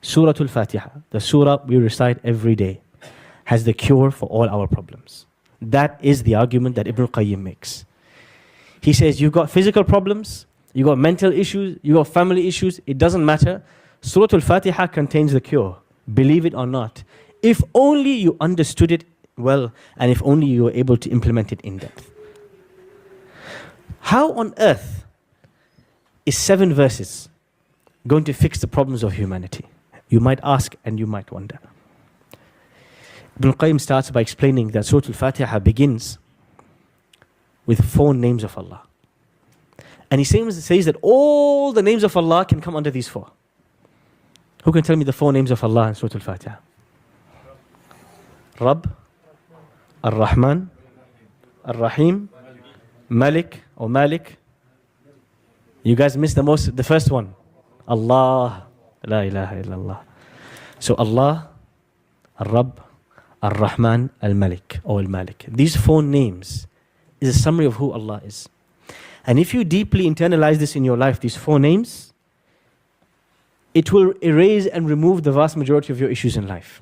Surah Al-Fatiha, the surah we recite every day, has the cure for all our problems. That is the argument that Ibn Qayyim makes. He says, you've got physical problems, you've got mental issues, you've got family issues, it doesn't matter. Surah Al-Fatiha contains the cure, believe it or not. If only you understood it well, and if only you were able to implement it in depth. How on earth is 7 verses going to fix the problems of humanity? You might ask and you might wonder. Ibn Qayyim starts by explaining that Surah Al-Fatiha begins with 4 names of Allah. And he says that all the names of Allah can come under these 4. Who can tell me the 4 names of Allah in Surah Al-Fatiha? Rabb, Ar-Rahman, Ar-Rahim, Malik or Malik. You guys missed the first one. Allah, La ilaha illallah. So Allah, Ar-Rabb, Ar-Rahman, Al-Malik or Al-Malik. These 4 names is a summary of who Allah is. And if you deeply internalize this in your life, these 4 names, it will erase and remove the vast majority of your issues in life.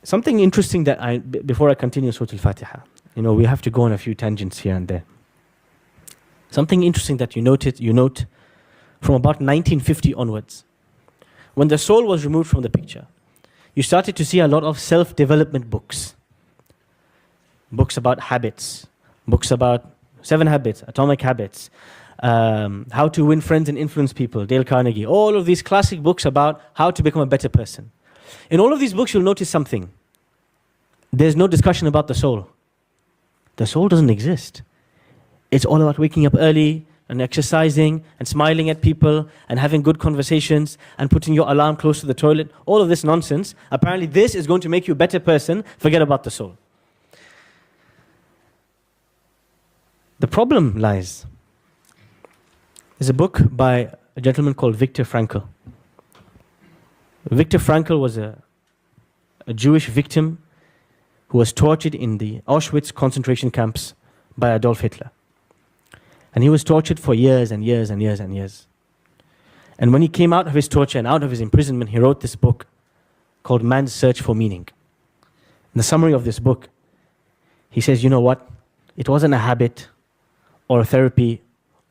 Something interesting that before I continue Surah Al-Fatiha, we have to go on a few tangents here and there. Something interesting that you note from about 1950 onwards, when the soul was removed from the picture, you started to see a lot of self-development books. Books about habits, books about 7 habits, Atomic Habits, How to Win Friends and Influence People, Dale Carnegie, all of these classic books about how to become a better person. In all of these books, you'll notice something. There's no discussion about the soul. The soul doesn't exist. It's all about waking up early and exercising and smiling at people and having good conversations and putting your alarm close to the toilet. All of this nonsense. Apparently this is going to make you a better person. Forget about the soul. The problem lies. There's a book by a gentleman called Viktor Frankl. Viktor Frankl was a Jewish victim who was tortured in the Auschwitz concentration camps by Adolf Hitler. And he was tortured for years and years and years and years. And when he came out of his torture and out of his imprisonment, he wrote this book called Man's Search for Meaning. In the summary of this book, he says, you know what? It wasn't a habit or a therapy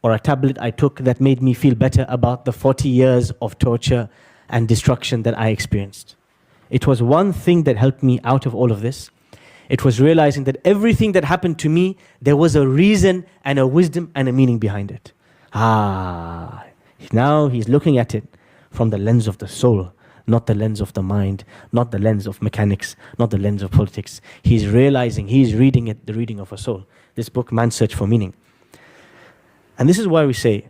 or a tablet I took that made me feel better about the 40 years of torture and destruction that I experienced. It was one thing that helped me out of all of this. It was realizing that everything that happened to me, there was a reason and a wisdom and a meaning behind it. Now he's looking at it from the lens of the soul, not the lens of the mind, not the lens of mechanics, not the lens of politics. He's realizing, he's reading it, the reading of a soul. This book, Man's Search for Meaning. And this is why we say,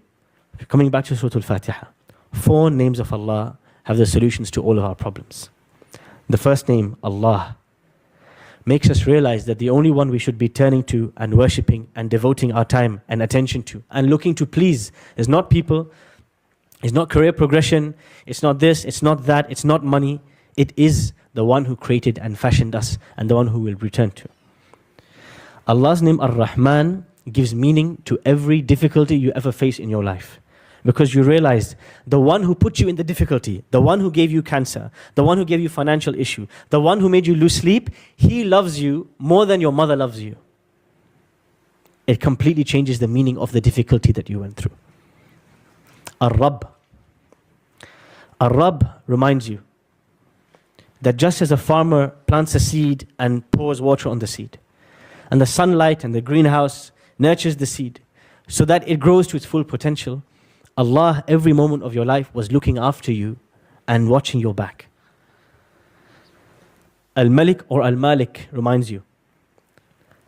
coming back to Surah Al-Fatiha, 4 names of Allah have the solutions to all of our problems. The first name, Allah, makes us realize that the only one we should be turning to and worshipping and devoting our time and attention to and looking to please is not people, it's not career progression, it's not this, it's not that, it's not money. It is the one who created and fashioned us and the one who we'll return to. Allah's name Ar-Rahman gives meaning to every difficulty you ever face in your life. Because you realize the one who put you in the difficulty, the one who gave you cancer, the one who gave you financial issue, the one who made you lose sleep, he loves you more than your mother loves you. It completely changes the meaning of the difficulty that you went through. Ar-Rabb. Ar-Rabb reminds you that just as a farmer plants a seed and pours water on the seed, and the sunlight and the greenhouse nurtures the seed so that it grows to its full potential, Allah, every moment of your life, was looking after you and watching your back. Al-Malik or Al-Malik reminds you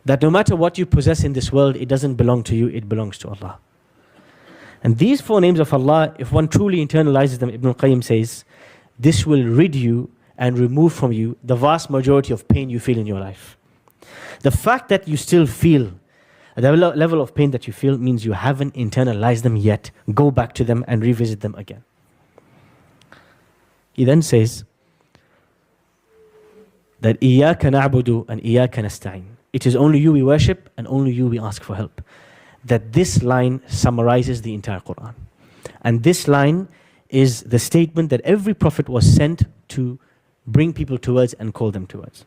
that no matter what you possess in this world, it doesn't belong to you, it belongs to Allah. And these 4 names of Allah, if one truly internalizes them, Ibn Qayyim says, this will rid you and remove from you the vast majority of pain you feel in your life. The fact that you still feel the level of pain that you feel means you haven't internalized them yet. Go back to them and revisit them again. He then says that إِيَّاكَ نَعْبُدُ and إِيَّاكَ نَسْتَعِينُ. It is only you we worship and only you we ask for help. That this line summarizes the entire Quran. And this line is the statement that every prophet was sent to bring people towards and call them towards.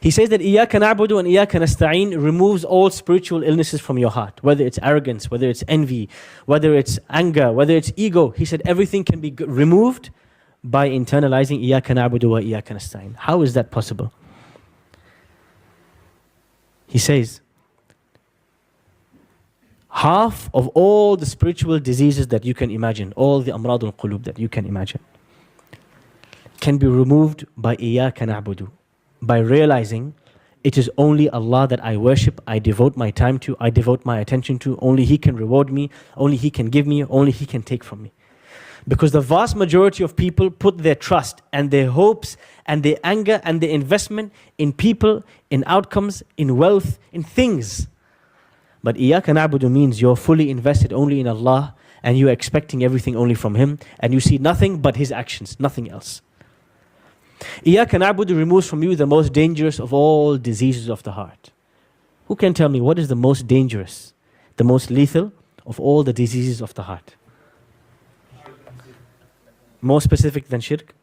He says that إِيَّاكَ نَعْبُدُ and إِيَّاكَ نَسْتَعِينُ removes all spiritual illnesses from your heart, whether it's arrogance, whether it's envy, whether it's anger, whether it's ego. He said everything can be removed by internalizing إِيَّاكَ نَعْبُدُ وَإِيَّاكَ نَسْتَعِينُ. How is that possible? He says, half of all the spiritual diseases that you can imagine, all the amrad al-qulub that you can imagine, can be removed by إِيَّاكَ نَعْبُدُ, by realizing it is only Allah that I worship, I devote my time to, I devote my attention to. Only He can reward me, only He can give me, only He can take from me. Because the vast majority of people put their trust and their hopes and their anger and their investment in people, in outcomes, in wealth, in things. But إِيَّاكَ نَعْبُدُ means you're fully invested only in Allah and you're expecting everything only from Him and you see nothing but His actions, nothing else. إِيَّاكَ نَعْبُدُ removes from you the most dangerous of all diseases of the heart. Who can tell me what is the most dangerous, the most lethal of all the diseases of the heart? More specific than shirk?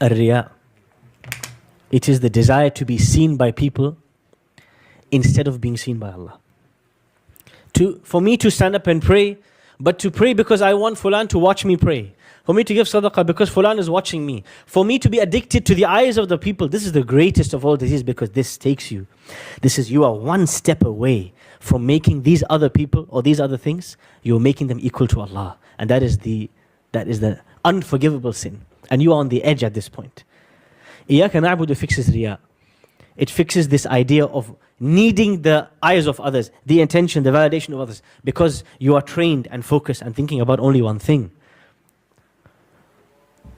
Ar-riya. It is the desire to be seen by people instead of being seen by Allah. For me to stand up and pray, but to pray because I want Fulan to watch me pray. For me to give sadaqah because Fulan is watching me. For me to be addicted to the eyes of the people. This is the greatest of all diseases because this takes you. You are one step away from making these other people or these other things, you're making them equal to Allah. And that is the unforgivable sin. And you are on the edge at this point. إِيَّاكَ نَعْبُدُ fixes riya. It fixes this idea of needing the eyes of others, the attention, the validation of others, because you are trained and focused and thinking about only one thing.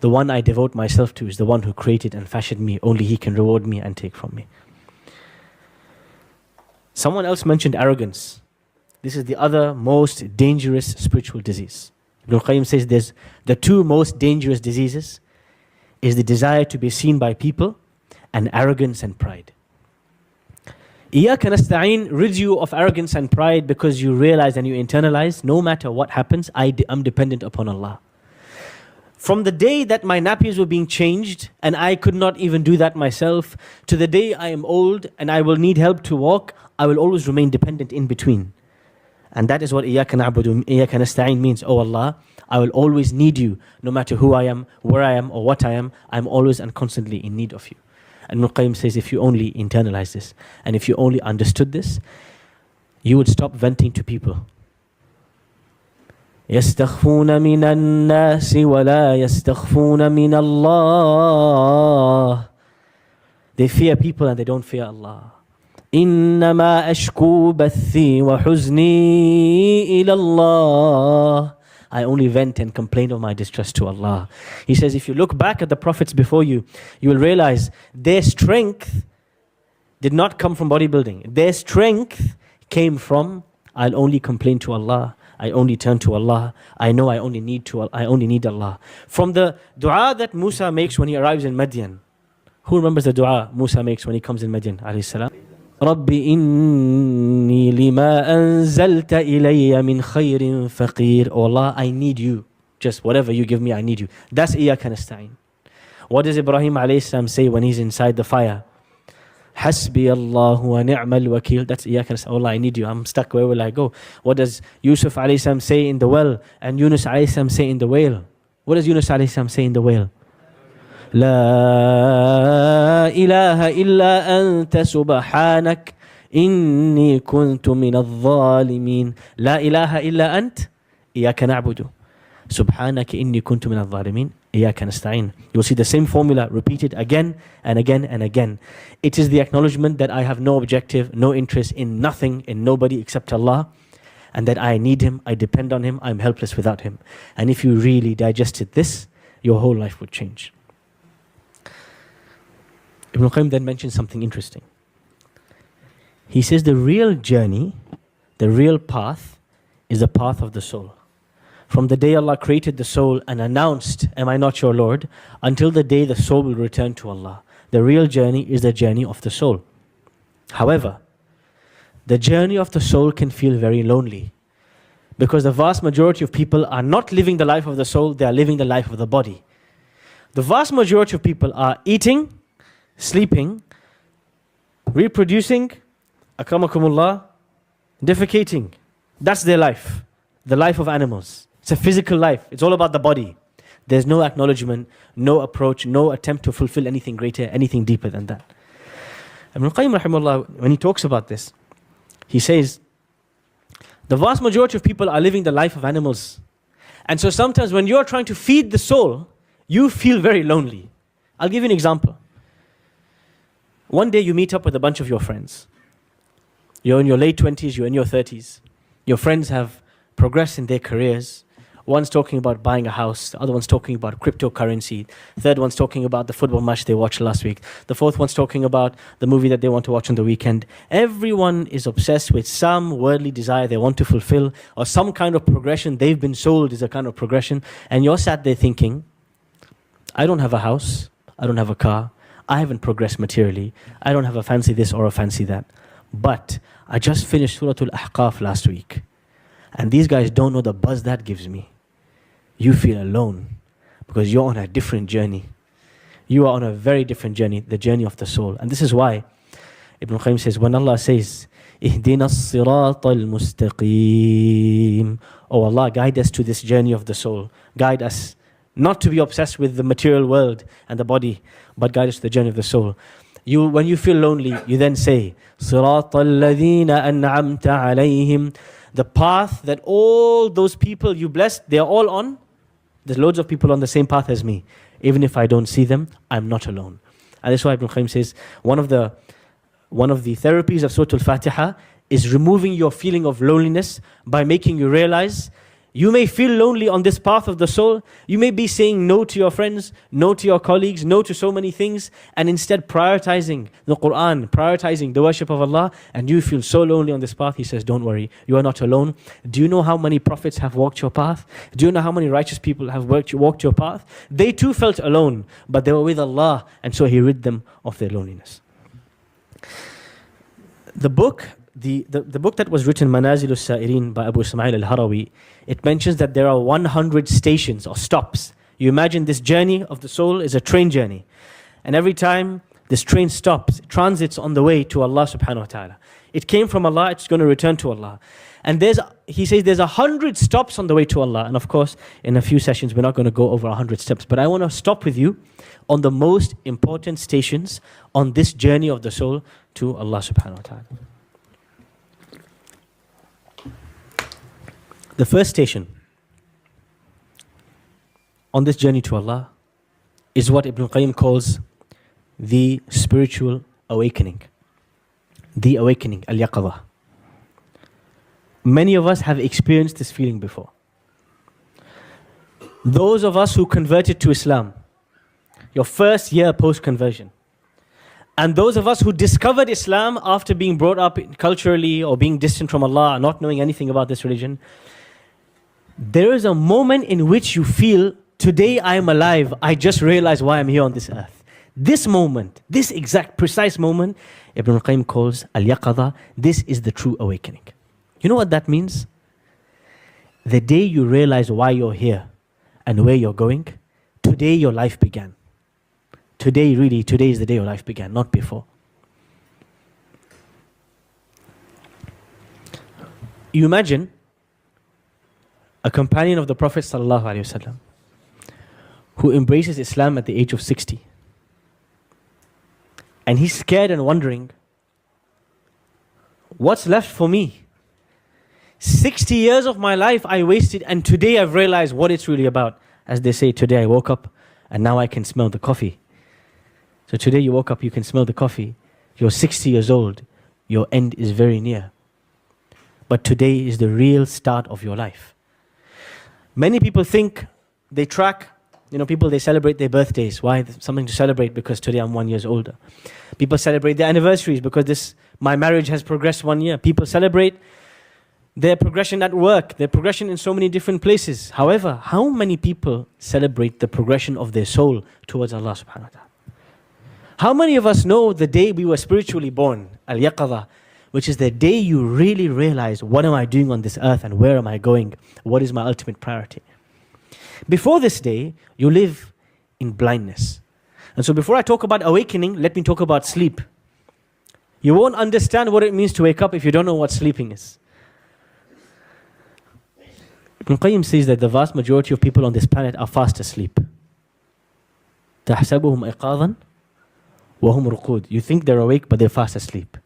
The one I devote myself to is the one who created and fashioned me. Only He can reward me and take from me. Someone else mentioned arrogance. This is the other most dangerous spiritual disease. Ibn al-Qayyim says there's the two most dangerous diseases is the desire to be seen by people and arrogance and pride. إِيَّاكَ نَسْتَعِينُ rids you of arrogance and pride because you realize and you internalize no matter what happens, I'm dependent upon Allah. From the day that my nappies were being changed and I could not even do that myself, to the day I am old and I will need help to walk, I will always remain dependent in between. And that is what إِيَّاكَ نَعْبُدُ إِيَّاكَ نَسْتَعِينُ means. Oh Allah, I will always need you, no matter who I am, where I am, or what I am. I'm always and constantly in need of you. And Ibn al-Qayyim says if you only internalize this, and if you only understood this, you would stop venting to people. يستخفون من الناس ولا يستخفون من الله. They fear people and they don't fear Allah. إنما أشكو بثي وحزني إلى الله. I only vent and complain of my distress to Allah. He says if you look back at the prophets before you, you will realize their strength did not come from bodybuilding. Their strength came from I'll only complain to Allah. I only turn to Allah. I know I only need Allah. From the dua that Musa makes when he arrives in Madian. Who remembers the dua Musa makes when he comes in Madian? Alayhi salam. رَبِّ إِنِّي لِمَا أَنزَلْتَ إِلَيَّ مِنْ خَيْرٍ فَقِيرٍ. Oh Allah, I need you. Just whatever you give me, I need you. That's إِيَّاكَ نَسْتَعِينُ. What does Ibrahim alayhi salam say when he's inside the fire? Hasbi Allah wa ni'mal wakil. That's إِيَّاكَ نَسْتَعِينُ. Allah, I need you. I'm stuck. Where will I go? What does Yusuf alayhi salam say in the well? And Yunus alayhi salam say in the whale? What does Yunus alayhi salam say in the whale? لا إله إلا أنت سبحانك إني كنت من الظالمين. لا إله إلا أنت إياك نعبد سبحانك إني كنت من الظالمين إياك نستعين. You'll see the same formula repeated again and again and again. It is the acknowledgement that I have no objective, no interest in nothing, in nobody except Allah, and that I need Him, I depend on Him, I'm helpless without Him. And if you really digested this, your whole life would change. Ibn al-Qayyim then mentions something interesting. He says the real journey, the real path, is the path of the soul. From the day Allah created the soul and announced, am I not your Lord, until the day the soul will return to Allah. The real journey is the journey of the soul. However, the journey of the soul can feel very lonely. Because the vast majority of people are not living the life of the soul, they are living the life of the body. The vast majority of people are eating, sleeping, reproducing, akramakumullah, defecating. That's their life. The life of animals. It's a physical life. It's all about the body. There's no acknowledgement, no approach, no attempt to fulfill anything greater, anything deeper than that. Ibn Qayyim rahimahullah, when he talks about this, he says, the vast majority of people are living the life of animals. And so sometimes when you're trying to feed the soul, you feel very lonely. I'll give you an example. One day you meet up with a bunch of your friends. You're in your late 20s, you're in your 30s. Your friends have progressed in their careers. One's talking about buying a house, the other one's talking about cryptocurrency, third one's talking about the football match they watched last week, the fourth one's talking about the movie that they want to watch on the weekend. Everyone is obsessed with some worldly desire they want to fulfill, or some kind of progression they've been sold is a kind of progression, and you're sat there thinking, I don't have a house, I don't have a car, I haven't progressed materially, I don't have a fancy this or a fancy that, but I just finished Surah Al-Ahqaf last week, and these guys don't know the buzz that gives me. You feel alone because you're on a different journey. You are on a very different journey, the journey of the soul. And this is why Ibn Qayyim says, when Allah says, Ihdina as-sirata al-mustaqim, oh Allah, guide us to this journey of the soul. Guide us not to be obsessed with the material world and the body, but guide us to the journey of the soul. When you feel lonely, you then say, Sirata alladhina an'amta alayhim, the path that all those people you blessed, they're all on. There's loads of people on the same path as me. Even if I don't see them, I'm not alone. And that's why Ibn Qayyim says, one of the therapies of Surah Al-Fatiha is removing your feeling of loneliness by making you realize you may feel lonely on this path of the soul. You may be saying no to your friends, no to your colleagues, no to so many things, and instead prioritizing the Quran, prioritizing the worship of Allah, and you feel so lonely on this path. He says, don't worry, you are not alone. Do you know how many prophets have walked your path? Do you know how many righteous people have walked your path? They too felt alone, but they were with Allah, and so He rid them of their loneliness. The book that was written, Manazil al-Sa'irin by Abu Ismail al-Harawi, it mentions that there are 100 stations or stops. You imagine this journey of the soul is a train journey. And every time this train stops, it transits on the way to Allah subhanahu wa ta'ala. It came from Allah, it's going to return to Allah. And he says there's 100 stops on the way to Allah. And of course, in a few sessions, we're not going to go over 100 steps. But I want to stop with you on the most important stations on this journey of the soul to Allah subhanahu wa ta'ala. The first station on this journey to Allah is what Ibn Qayyim calls the spiritual awakening. The awakening, al-yaqadha. Many of us have experienced this feeling before. Those of us who converted to Islam, your first year post-conversion, and those of us who discovered Islam after being brought up culturally or being distant from Allah, not knowing anything about this religion, there is a moment in which you feel, today I am alive, I just realized why I'm here on this earth. This moment, this exact precise moment, Ibn Qayyim calls al-yaqadha, this is the true awakening. You know what that means? The day you realize why you're here and where you're going, today your life began. Today is the day your life began, not before. You imagine a companion of the Prophet ﷺ who embraces Islam at the age of 60. And he's scared and wondering, what's left for me? 60 years of my life I wasted, and today I've realized what it's really about. As they say, today I woke up and now I can smell the coffee. So today you woke up, you can smell the coffee. You're 60 years old. Your end is very near. But today is the real start of your life. Many people think, they track, people, they celebrate their birthdays. Why? Something to celebrate because today I'm 1 year older. People celebrate their anniversaries because my marriage has progressed 1 year. People celebrate their progression at work, their progression in so many different places. However, how many people celebrate the progression of their soul towards Allah subhanahu wa ta'ala? How many of us know the day we were spiritually born, al-yaqadha, which is the day you really realize, what am I doing on this earth and where am I going? What is my ultimate priority? Before this day, you live in blindness. And so before I talk about awakening, let me talk about sleep. You won't understand what it means to wake up if you don't know what sleeping is. Ibn Qayyim says that the vast majority of people on this planet are fast asleep. تَحْسَبُهُمْ أَيْقَاظًا وَهُمْ رُقُودٌ. You think they're awake, but they're fast asleep.